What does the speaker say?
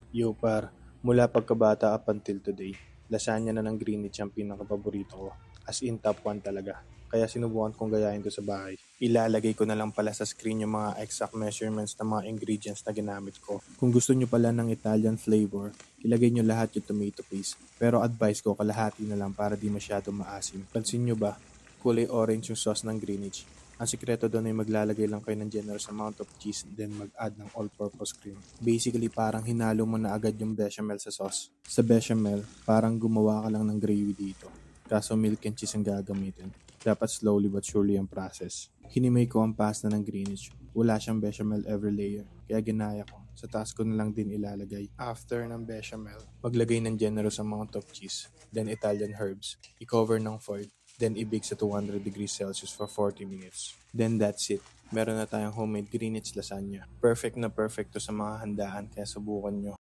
Yo par, mula pagkabata up until today, lasagna na ng Greenwich ang pinakapaborito ko. As in top 1 talaga. Kaya sinubukan kong gayahin to sa bahay. Ilalagay ko na lang pala sa screen yung mga exact measurements ng mga ingredients na ginamit ko. Kung gusto nyo pala ng Italian flavor, ilagay nyo lahat yung tomato paste. Pero advice ko kalahati na lang para di masyado maasim. Pansin nyo ba? Kulay orange yung sauce ng Greenwich. Ang sikreto doon ay maglalagay lang kayo ng generous amount of cheese then mag-add ng all-purpose cream. Basically, parang hinalo mo na agad yung bechamel sa sauce. Sa bechamel, parang gumawa ka lang ng gravy dito. Kaso milk and cheese ang gagamitin. Dapat slowly but surely ang process. Hinimay ko ang pasta ng Greenwich. Wala siyang bechamel every layer. Kaya ginaya ko. Sa taas ko na lang din ilalagay. After ng bechamel, maglagay ng generous amount of cheese. Then Italian herbs. I-cover ng foil. Then ibig sa 200 degrees Celsius for 40 minutes. Then that's it. Meron na tayong homemade Greenwich lasagna. Perfect na perfect to sa mga handaan kaya subukan nyo.